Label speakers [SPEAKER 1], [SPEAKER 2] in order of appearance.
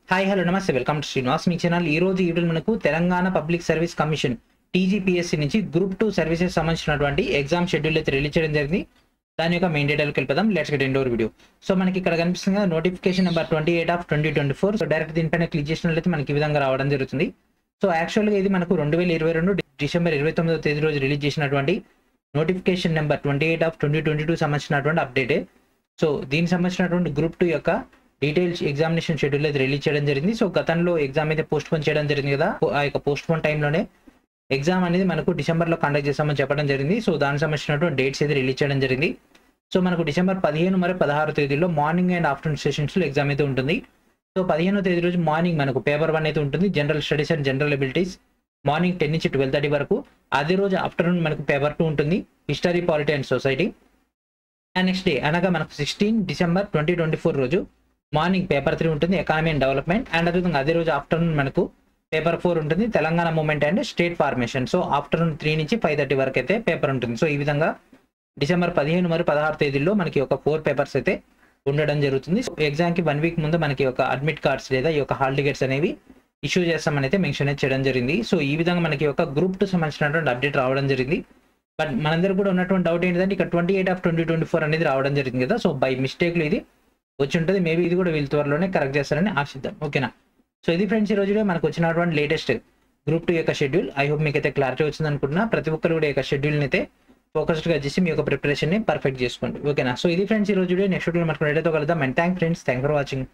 [SPEAKER 1] Hi hello నమస్తే welcome to Srinivas me channel. ఈ రోజు వీడియోలో మనకు Telangana public service commission TGPSC నుంచి గ్రూప్ 2 సర్వీసెస్ సంబంధించినటువంటి ఎగ్జామ్ షెడ్యూల్ అయితే రిలీజ్ చేయడం జరిగింది. దాని యొక్క మెయిన్ డీటెయిల్కి వెళ్ళిపోదాం. Let's get into video. So మనకి ఇక్కడ కనిపిస్తుంది కదా నోటిఫికేషన్ నెంబర్ 28/2024. సో డైరెక్ట్ దీనిపైన క్లిక్ చేసినట్లయితే మనకి ఈ విధంగా రావడం జరుగుతుంది. సో యాక్చువల్గా ఇది మనకు 2022 డిసెంబర్ 29వ తేదీ రోజు రిలీజ్ చేసినటువంటి నోటిఫికేషన్ నెంబర్ 28/2022 సంబంధించినటువంటి అప్డేటే. సో దీనికి సంబంధించినటువంటి గ్రూప్ 2 యొక్క డీటెయిల్స్ ఎగ్జామినేషన్ షెడ్యూల్ అయితే రిలీజ్ చేయడం జరిగింది. సో గతంలో ఎగ్జామ్ అయితే పోస్ట్ పోన్ చేయడం జరిగింది కదా, ఆ యొక్క పోస్ట్ పోన్ టైంలోనే ఎగ్జామ్ అనేది మనకు డిసెంబర్లో కండక్ట్ చేస్తామని చెప్పడం జరిగింది. సో దానికి సంబంధించినటువంటి డేట్స్ అయితే రిలీజ్ చేయడం జరిగింది. సో మనకు డిసెంబర్ 15 మరియు 16 తేదీలో మార్నింగ్ అండ్ ఆఫ్టర్నూన్ సెషన్స్లో ఎగ్జామ్ అయితే ఉంటుంది. సో 15వ తేదీ రోజు మార్నింగ్ మనకు పేపర్ 1 అయితే ఉంటుంది, general studies and general abilities, morning 10 నుంచి 12:30 వరకు. అదే రోజు ఆఫ్టర్నూన్ మనకు పేపర్ 2 ఉంటుంది, history, polity and society. And next day అనగా మనకు 16 డిసెంబర్ 2024 రోజు మార్నింగ్ పేపర్ 3 ఉంటుంది, ఎకానమీ అండ్ డెవలప్మెంట్. అండ్ అదేవిధంగా అదే రోజు ఆఫ్టర్నూన్ మనకు పేపర్ 4 ఉంటుంది, Telangana movement and state formation. So afternoon 3 నుంచి 5:30 వరకు అయితే పేపర్ ఉంటుంది. సో ఈ విధంగా డిసెంబర్ 15 మరియు 16 తేదీల్లో మనకి ఒక 4 పేపర్స్ అయితే ఉండడం జరుగుతుంది. సో ఎగ్జామ్కి 1 వీక్ ముందు మనకి ఒక అడ్మిట్ కార్డ్స్ లేదా ఈ యొక్క హాల్ టికెట్స్ అనేవి ఇష్యూ చేస్తామని అయితే మెన్షన్ అయితే చేయడం జరిగింది. సో ఈ విధంగా మనకి ఒక గ్రూప్ 2 సంబంధించినటువంటి అప్డేట్ రావడం జరిగింది. బట్ మనందరూ కూడా ఉన్నటువంటి డౌట్ ఏంటంటే ఇక్కడ 28/2024 అనేది రావడం జరిగింది కదా. సో బై మిస్టేక్లో ఇది వచ్చి ఉంటుంది. మేబీ ఇది కూడా వీళ్ళ త్వరలోనే కరెక్ట్ చేస్తారని ఆశిద్దాం. ఓకేనా. సో ఇది ఫ్రెండ్స్ ఈ రోజులో మనకు వచ్చినటువంటి లేటెస్ట్ గ్రూప్ 2 యొక్క షెడ్యూల్. ఐ హోప్ మీకు అయితే క్లారిటీ వచ్చింది అనుకుంటున్నా. ప్రతి ఒక్కరు కూడా ఈ యొక్క షెడ్యూల్ని అయితే ఫోకస్డ్గా చేసి మీ యొక్క ప్రిపరేషన్ని పర్ఫెక్ట్ చేసుకోండి. ఓకేనా. సో ఇది ఫ్రెండ్స్ ఈ రోజు నెక్స్ట్ వీడియో మనకు కలుద్దాం. And thank for watching.